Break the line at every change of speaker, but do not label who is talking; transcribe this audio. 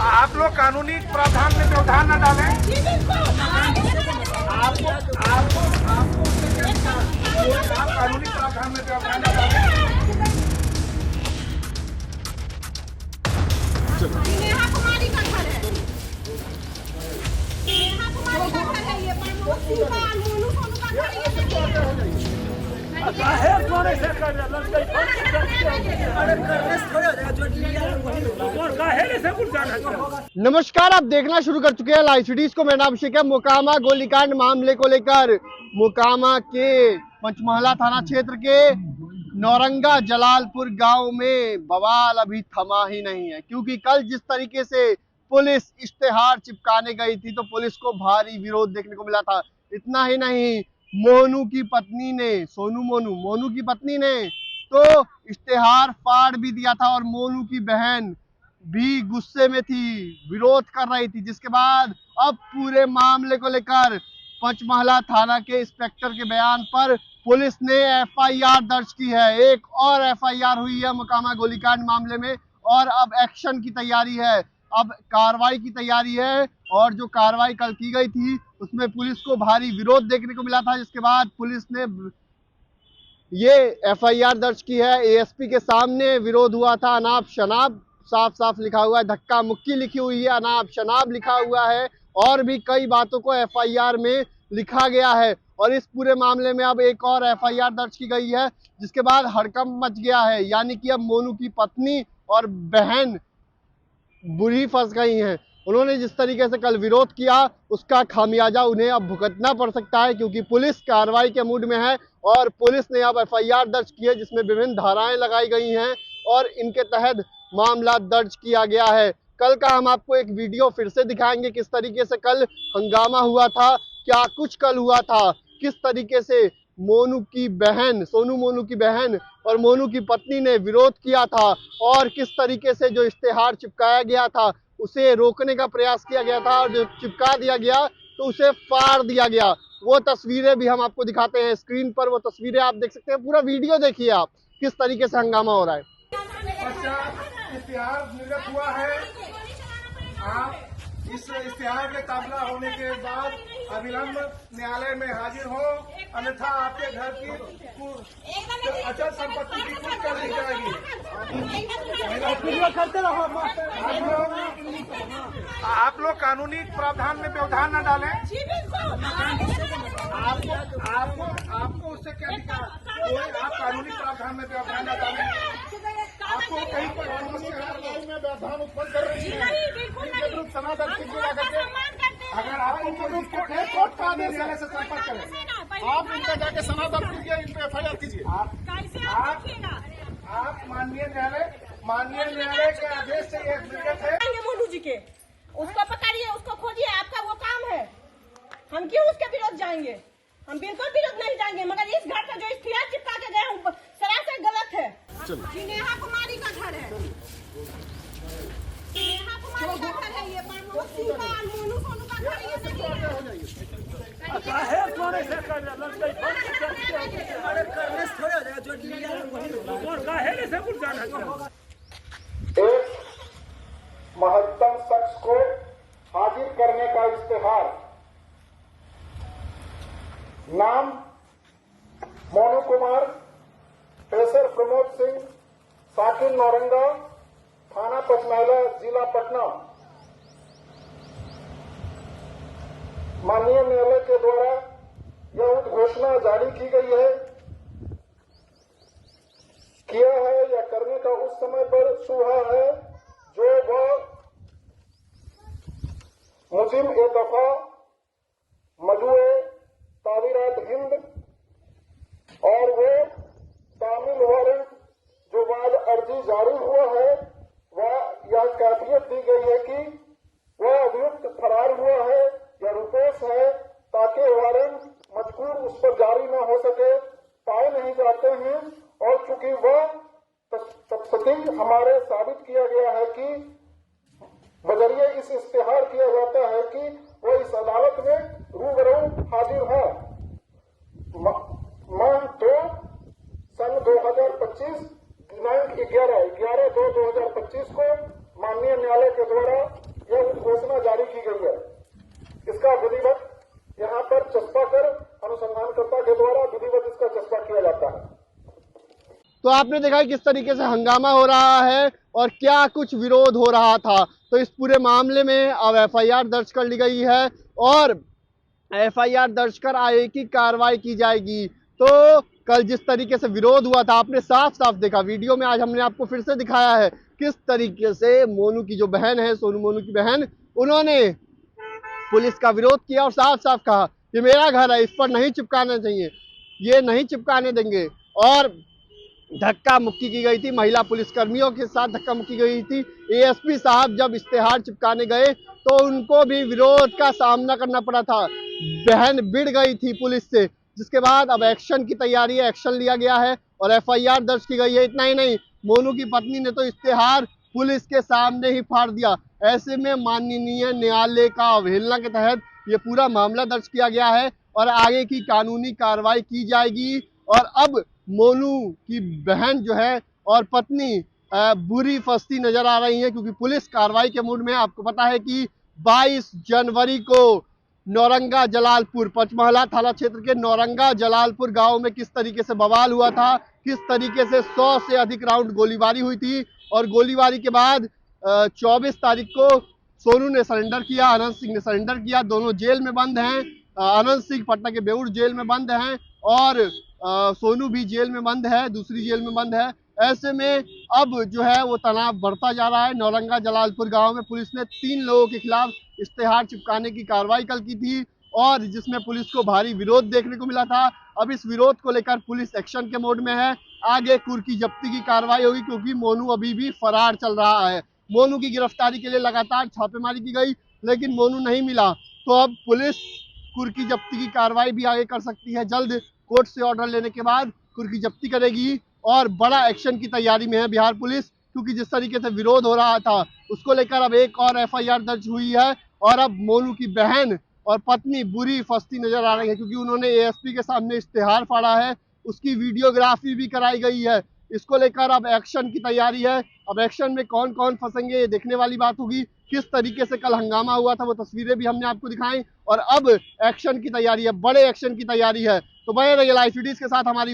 आप लोग कानूनी प्रावधान में व्यवधान न डालें। आप कानूनी प्रावधान में व्यवधान न डालें।
नेहा कुमारी का घर है। नेहा कुमारी का घर है ये, पर मोनू सोनू का घर ये
नमस्कार, आप देखना शुरू कर चुके हैं लाइव सिटीज को। मेरा नाम अभिषेक है। मोकामा गोलीकांड मामले को लेकर मोकामा के पंचमहला थाना क्षेत्र के नौरंगा जलालपुर गांव में बवाल अभी थमा ही नहीं है, क्योंकि कल जिस तरीके से पुलिस इश्तेहार चिपकाने गई थी तो पुलिस को भारी विरोध देखने को मिला था। इतना ही नहीं, मोनू की पत्नी ने, मोनू की पत्नी ने तो इश्तेहार फाड़ भी दिया था और मोनू की बहन भी गुस्से में थी, विरोध कर रही थी। जिसके बाद अब पूरे मामले को लेकर पंचमहला थाना के इंस्पेक्टर के बयान पर पुलिस ने एफआईआर दर्ज की है। एक और एफआईआर हुई है मोकामा गोलीकांड मामले में और अब एक्शन की तैयारी है, अब कार्रवाई की तैयारी है। और जो कार्रवाई कल की गई थी उसमें पुलिस को भारी विरोध देखने को मिला था, जिसके बाद पुलिस ने ये एफआईआर दर्ज की है। एएसपी के सामने विरोध हुआ था। अनाप शनाप साफ साफ लिखा हुआ है, धक्का मुक्की लिखी हुई है, अनाप शनाप लिखा हुआ है और भी कई बातों को एफआईआर में लिखा गया है। और इस पूरे मामले में अब एक और एफआईआर दर्ज की गई है, जिसके बाद हड़कंप मच गया है। यानी कि अब मोनू की पत्नी और बहन बुरी फंस गई हैं। उन्होंने जिस तरीके से कल विरोध किया उसका खामियाजा उन्हें अब भुगतना पड़ सकता है, क्योंकि पुलिस कार्रवाई के मूड में है और पुलिस ने अब एफआईआर दर्ज की है, जिसमें विभिन्न धाराएं लगाई गई हैं और इनके तहत मामला दर्ज किया गया है। कल का हम आपको एक वीडियो फिर से दिखाएंगे, किस तरीके से कल हंगामा हुआ था, क्या कुछ कल हुआ था, किस तरीके से मोनू की बहन, मोनू की बहन और मोनू की पत्नी ने विरोध किया था और किस तरीके से जो इश्तेहार चिपकाया गया था उसे रोकने का प्रयास किया गया था और जो चिपका दिया गया तो उसे फाड़ दिया गया। वो तस्वीरें भी हम आपको दिखाते हैं स्क्रीन पर, वो तस्वीरें आप देख सकते हैं। पूरा वीडियो देखिए आप, किस तरीके से हंगामा हो रहा है।
इश्तेहार निर्गत हुआ है। आप इस इश्तेहार के काबला होने के बाद अविलंब न्यायालय में हाजिर हो, अन्यथा आपके घर की अचल संपत्ति की कुछ कर दी जाएगी। आप लोग कानूनी प्रावधान में व्यवधान न डालें। आपको उससे क्या दिक्कत? आप कानूनी प्रावधान में व्यवधान न डालें। आपको कहीं पर में व्यवधान उत्पन्न कर रही है, समाधान अगर आपको कोर्ट का आदेश न्यायालय से संपर्क करें, आप इनका जाके समाधान कीजिए, इन पे एफआईआर कीजिए। आप माननीय न्यायालय के आदेश से एक निर्गत है।
मोनू जी के उसको पकड़िए, उसको खोजिए, आपका वो काम है। हम क्यों उसके विरोध जाएंगे? हम बिल्कुल विरोध नहीं जाएंगे, मगर इस घर का जो इश्तेहार चिपका के गए हैं सरासर गलत है। नेहा कुमारी का घर है। नेहा कुमारी का घर है ये, पर मोनू सोनू का घर ये
एक महत्तम शख्स को हाजिर करने का इश्तेहार, नाम मोनू कुमार, पेशर प्रमोद सिंह, साकिन नौरंगा, थाना पंचमहला, जिला पटना। माननीय न्यायालय के द्वारा यह उद्घोषणा जारी की गई है, किया है या करने का उस समय पर सुहा है जो वह मुजिम ए दफा मजुए तावीरात हिंद और वो तामिल वारंट जो बाद अर्जी जारी हुआ है, वह यह कैफियत दी गई है कि वह अभियुक्त फरार हुआ है या रुपेश है, ताकि वारंट मजकूर उस पर जारी न हो सके, पाए नहीं जाते हैं। और चूंकि वह तथ्य हमारे साबित किया गया है कि बजरिए इस इश्तेहार किया जाता है कि वो इस अदालत में रूबरू हाजिर है। माह 2 सन 2025 दिनांक 11/2
आपने देखा किस तरीके से हंगामा हो रहा है और क्या कुछ विरोध हो रहा था। तो इस पूरे मामले में अब एफआईआर दर्ज कर ली गई है और एफआईआर दर्ज कर आगे की कार्रवाई की जाएगी। तो कल जिस तरीके से विरोध हुआ था आपने साफ साफ देखा वीडियो में, आज हमने आपको फिर से दिखाया है किस तरीके से मोनू की जो बहन है, सोनू मोनू की बहन, उन्होंने पुलिस का विरोध किया और साफ साफ कहा कि मेरा घर है, इस पर नहीं चिपकाना चाहिए, ये नहीं चिपकाने देंगे। और धक्का मुक्की की गई थी, महिला पुलिसकर्मियों के साथ धक्का मुक्की गई थी। एएसपी साहब जब इश्तेहार चिपकाने गए तो उनको भी विरोध का सामना करना पड़ा था। बहन भिड़ गई थी पुलिस से, जिसके बाद अब एक्शन की तैयारी है, एक्शन लिया गया है और एफआईआर दर्ज की गई है। इतना ही नहीं, मोनू की पत्नी ने तो इश्तेहार पुलिस के सामने ही फाड़ दिया। ऐसे में माननीय न्यायालय का अवहेलना के तहत ये पूरा मामला दर्ज किया गया है और आगे की कानूनी कार्रवाई की जाएगी। और अब मोनू की बहन जो है और पत्नी बुरी फंसती नजर आ रही है, क्योंकि पुलिस कार्रवाई के मूड में है। आपको पता है कि 22 जनवरी को नौरंगा जलालपुर, पंचमहला थाना क्षेत्र के नौरंगा जलालपुर गांव में किस तरीके से बवाल हुआ था, किस तरीके से 100 से अधिक राउंड गोलीबारी हुई थी और गोलीबारी के बाद 24 तारीख को सोनू ने सरेंडर किया, अनंत सिंह ने सरेंडर किया। दोनों जेल में बंद हैं। अनंत सिंह पटना के बेउर जेल में बंद हैं और सोनू भी जेल में बंद है, दूसरी जेल में बंद है। ऐसे में अब जो है वो तनाव बढ़ता जा रहा है। नौरंगा जलालपुर गांव में पुलिस ने 3 लोगों के खिलाफ इश्तेहार चिपकाने की कार्रवाई कल की थी और जिसमें पुलिस को भारी विरोध देखने को मिला था। अब इस विरोध को लेकर पुलिस एक्शन के मोड में है। आगे कुर्की जब्ती की कार्रवाई होगी, क्योंकि मोनू अभी भी फरार चल रहा है। मोनू की गिरफ्तारी के लिए लगातार छापेमारी की गई, लेकिन मोनू नहीं मिला। तो अब पुलिस कुर्की जब्ती की कार्रवाई भी आगे कर सकती है। जल्द कोर्ट से ऑर्डर लेने के बाद कुर्की जब्ती करेगी और बड़ा एक्शन की तैयारी में है बिहार पुलिस, क्योंकि जिस तरीके से विरोध हो रहा था उसको लेकर अब एक और एफआईआर दर्ज हुई है। और अब मोनू की बहन और पत्नी बुरी फंसती नजर आ रही है, क्योंकि उन्होंने एएसपी के सामने इश्तेहार फाड़ा है, उसकी वीडियोग्राफी भी कराई गई है। इसको लेकर अब एक्शन की तैयारी है। अब एक्शन में कौन कौन फंसेंगे ये देखने वाली बात होगी। किस तरीके से कल हंगामा हुआ था वो तस्वीरें भी हमने आपको दिखाई और अब एक्शन की तैयारी है, बड़े एक्शन की तैयारी है। तो बने रहिए लाइव वीडियोस के साथ हमारी